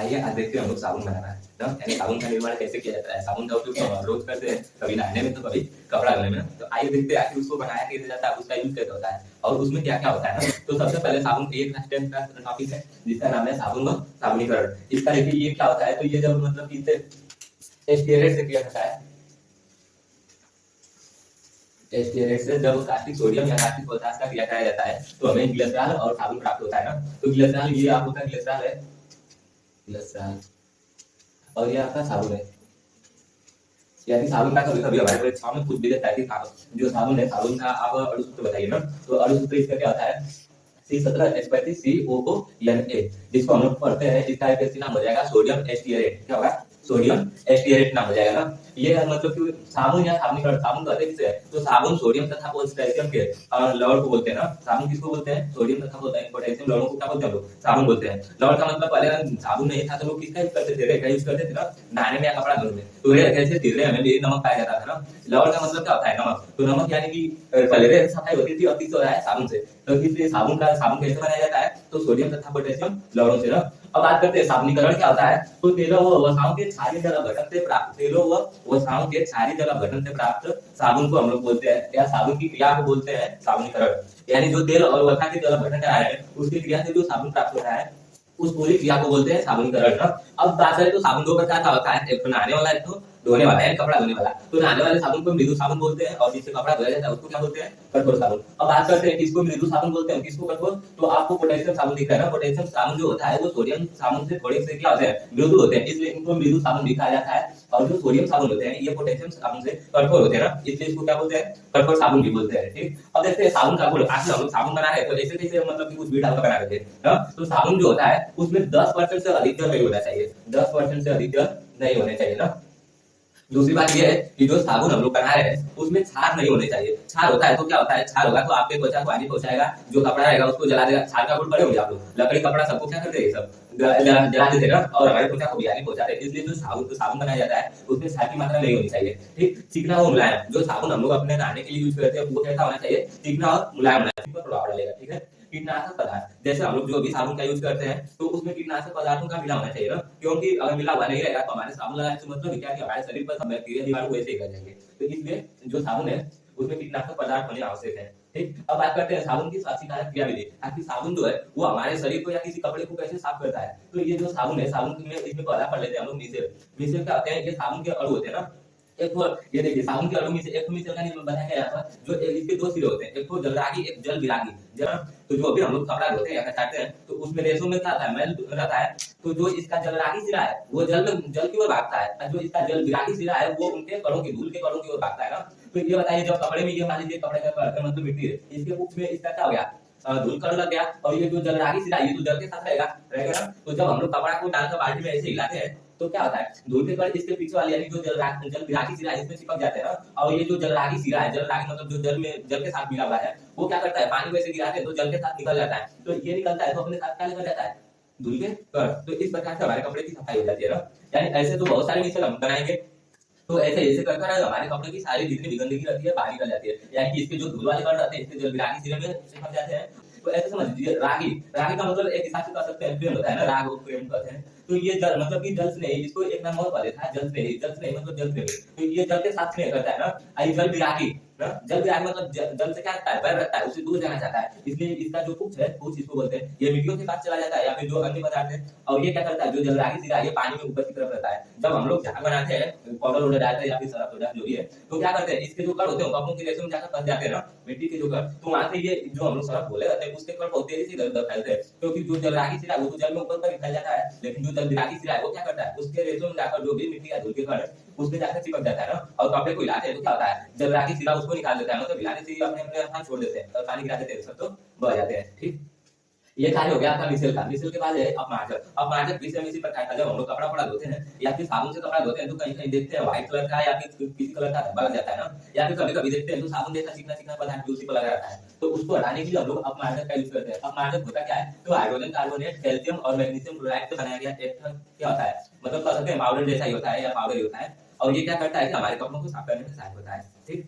आइए आज देखते हैं हम लोग साबुन बनाना है ना, यानी साबुन का निर्माण कैसे किया जाता है। साबुन का उपयोग रोज करते हैं, कभी नहाने में तो कभी कपड़ा धोने में। तो आइए देखते हैं कि उसको बनाया कैसे जाता है, उसका यूज कैसे होता है और उसमें क्या क्या होता है ना। तो सबसे पहले साबुन एक स्टेप का टॉपिक है जिसका नाम है साबुन व साबुनीकरण। इसका देखिए ये क्या होता है, तो ये जब मतलब कि इसे स्टीयरेट से किया जाता है, स्टीयरेट से जब कास्टिक सोडियम या कास्टिक पोटास का क्रिया कराया जाता है तो हमें ग्लिसरॉल और साबुन प्राप्त होता है ना। तो ग्लिसरॉल ये आपका ग्लिसरॉल है, ग्लिसरॉल और ये आपका साबुन है। यानी साबुन का कभी कभी हमारे परीक्षाओं में कुछ भी देता है कि जो साबुन है, साबुन का आप अणु सूत्र बताइए ना। तो अणु सूत्र इसका क्या होता है, C17H35COONA, जिसको हम लोग पढ़ते हैं, इसका एक नाम हो जाएगा सोडियम एस्टियरेट। क्या होगा, सोडियम एस्टियरेट नाम हो जाएगा ना। ये मतलब कि साबुन या साबुनीकरण, साबुन कहते हैं किसे, तो साबुन सोडियम तथा पोटेशियम के लवण को बोलते हैं ना। साबुन किसको बोलते हैं, सोडियम तथा पोटेशियम लवणों को क्या बोलते हैं, लोग साबुन बोलते हैं। लवण का मतलब पहले साबुन नहीं था तो लोग किसका यूज करते थे, रेत का यूज करते थे ना, नहाने में या कपड़ा धोने में। तो रेत कैसे थी, रेत में भी नमक पाया जाता था ना। लवण का मतलब क्या होता है, नमक। तो नमक यानी कि पहले रेत सफाई होती थी, अब किससे हो रहा है, साबुन से। तो इसलिए साबुन कैसे बनाया जाता है, तो सोडियम तथा पोटेशियम लवणों से ना। अब बात करते हैं साबुनीकरण क्या होता है, तो तेलों व वसाओं के क्षारीय जल अपघटन से प्राप्त, तेलों व वसाओं के क्षारीय जल अपघटन से प्राप्त साबुन को हम लोग बोलते हैं, या साबुन की क्रिया को बोलते हैं साबुनीकरण। यानी जो तेल और वसा के जल अपघटन करा है उसकी क्रिया से जो साबुन प्राप्त हो रहा है उस पूरी क्रिया को बोलते हैं साबुनीकरण। अब बात करें तो साबुन दो प्रकार का होता है, एक तो नहाने वाला, एक तो धोने वाला है, कपड़ा धोने वाला। तो नहाने वाले साबुन को मृदु साबुन बोलते हैं और जिससे कपड़ा धोया जाता है उसको क्या बोलते हैं, कठोर साबुन। अब बात करते हैं किसको मृदु साबुन बोलते हैं, किसको कठोर। तो आपको पोटेशियम साबुन दिख रहा है ना, पोटेशियम साबुन जो होता है वो सोडियम साबुन से थोड़े से क्या होते हैं, मृदु होते हैं, इसलिए इनको मृदु साबुन भी कहा जाता है। और जो सोडियम साबुन होते हैं ये पोटेशियम साबुन से कठोर होते हैं ना, इसलिए इसको क्या बोलते हैं, कठोर साबुन भी बोलते हैं। ठीक, अब देखते हैं साबुन का गुण। आज हम लोग साबुन बना रहे हैं तो ऐसे कैसे मतलब कि कुछ भी डालकर बना रहे थे ना। तो साबुन जो होता है उसमें 10% से अधिक जल नहीं होना चाहिए, 10% से अधिक जल नहीं होने चाहिए ना। दूसरी बात ये है कि जो साबुन हम लोग बना रहे हैं उसमें क्षार नहीं होने चाहिए। क्षार होता है तो क्या होता है, क्षार होगा तो आपके त्वचा को हानि पहुंचाएगा, जो कपड़ा रहेगा उसको जला देगा। क्षार का गुण पड़े होंगे आप लोग, लकड़ी कपड़ा सबको क्या करते हैं, सब जला देते हैं और हमारे त्वचा को भी हानि पहुंचाते हैं। इसलिए जो साबुन बनाया जाता है उसमें क्षार की मात्रा नहीं होनी चाहिए। ठीक, चिकना और मुलायम, जो साबुन हम लोग अपने नहाने के लिए यूज करते हैं वो कैसा होना चाहिए, चिकना और मुलायम होना चाहिए, प्रभाव डालेगा। ठीक है, कीटनाशक पदार्थ, जैसे हम लोग जो भी साबुन का यूज करते हैं तो उसमें कीटनाशक पदार्थों का मिला होना चाहिए ना, क्योंकि अगर मिला हुआ नहीं रहेगा तो हमारे साबुन लगाने से मतलब क्या, कि हमारे शरीर पर सब बैक्टीरिया जीवाणु वैसे ही कर जाएंगे। तो इसलिए जो साबुन है उसमें कीटनाशक पदार्थ होने आवश्यक है। ठीक, अब बात करते हैं साबुन की स्वास्थ्यकारक क्रिया विधि। आखिर साबुन जो है वो हमारे शरीर को या किसी कपड़े को कैसे साफ करता है। तो ये जो साबुन है, साबुन में इसमें पहला पढ़ लेते हैं हम लोग मिसेल। मिसेल क्या होते हैं, ये साबुन के अणु होते हैं ना। एक तो ये देखिए साबुन के अणु में से एक मिसेल का निर्माण बनाया गया है, जो इसके दो सिरे होते हैं, एक तो जलरागी, एक जल विरागी। तो जो भी हम लोग कपड़ा धोते हैं या काटते हैं तो उसमें रेशों में क्या आता है, मैल रहता है। तो जो इसका जलरागी सिरा है वो जल की ओर भागता है, और जो इसका जल विरागी सिरा है वो उनके कणों की, धूल के कणों की ओर भागता है ना। तो ये बताइए, जब कपड़े में ये मान लीजिए कपड़े का मतलब मिट्टी है, इसके मुख में इसका क्या हो गया, धूल कण लग गया, और ये जो जलरागी सिरा ये तो जल के साथ रहेगा ना। तो जब हम लोग कपड़ा को डालकर बाल्टी में ऐसे हिलाते हैं तो क्या होता है, धूल के कण इसके पीछे वाले यानी जो जल विरागी सिरा इसमें चिपक जाते हैं ना। और ये जो जलरागी सिरा है, जलरागी मतलब जो जल के साथ मिला हुआ है, वो क्या करता है, पानी में से गिराते हैं तो जल के साथ निकल जाता है। तो ये निकलता है तो अपने साथ क्या निकल जाता है, धूल के कण। तो इस प्रकार से हमारे कपड़े की सफाई हो जाती है ना। यानी ऐसे तो बहुत सारे मिसल हम बनाएंगे, तो ऐसे ऐसे कर कर हमारे कपड़े की सारी जितनी भी गंदगी रहती है बाहर निकल जाती है। यानी कि इसके जो धूल वाले कण रहते हैं इसके जल विरागी सिरे में चिपक जाते हैं। तो ऐसे समझ लीजिए, रागी, रागी का मतलब एक हिसाब से कह सकते हैं प्रेम होता है ना, राग और प्रेम कहते हैं। तो ये जल मतलब कि जल स्नेही, इसको एक नाम और पा देता है, जल स्नेही। जल स्नेही मतलब जल प्रेमी, तो ये जल के साथ स्नेह करता है ना। ये जल विरागी ना, जल विरागी मतलब जल से क्या करता है, बैर रखता है, उससे दूर जाना चाहता है। इसलिए इसका जो कुछ है, कुछ इसको बोलते हैं, ये मिट्टियों के पास चला जाता है या फिर जो अन्य पदार्थ है। और ये क्या करता है, जो जलरागी सिरा ये पानी में ऊपर की तरफ रहता है। जब हम लोग झाग बनाते हैं, पाउडर वोडर डालते हैं या फिर सरफ वगैरह जो भी है, तो क्या करते हैं, इसके जो कण होते हैं कपड़ों के रेशे में जाकर फंस जाते हैं ना, मिट्टी के जो कण। तो वहां से ये जो हम लोग सरफ बोले रहते हैं उसके कण बहुत तेजी से इधर फैलते हैं, क्योंकि जो जलरागी सिरा वो तो जल में ऊपर तक फैल जाता है, लेकिन जो जल विरागी सिरा है वो क्या करता है, उसके रेशों में जाकर जो भी मिट्टी या धूल के कण है उसमें जाकर चिपक जाता है ना। और कपड़े को हिलाते हैं तो क्या होता है, जलरागी सिरा उसको निकाल देता है, मतलब हिलाने से ही अपने अपने हाथ छोड़ देते हैं और पानी गिरा देते हैं, सब तो बह जाते हैं। ठीक, ये कार्य हो गया आपका मिसल का। मिसल के बाद है अपमार्जक। अपमार्जक भी सेम इसी प्रकार का, जब हम लोग कपड़ा पड़ा धोते हैं या फिर साबुन से कपड़ा धोते हैं तो कहीं कहीं देखते हैं व्हाइट कलर का या फिर किसी कलर का धब्बा लग जाता है ना, या फिर कभी कभी देखते हैं तो साबुन जैसा चिकना चिकना पदार्थ भी उसी पर लगा रहता है। तो उसको हटाने के लिए हम लोग अपमार्जक का यूज करते हैं। अपमार्जक होता क्या है, तो हाइड्रोजन कार्बोनेट, कैल्शियम और मैग्नीशियम क्लोराइड से बनाया गया एक क्या होता है, मतलब कह सकते हैं पाउडर जैसा ही होता है या पाउडर ही होता है। और ये क्या करता है कि हमारे कपड़ों को साफ करने में सहायक होता है। ठीक,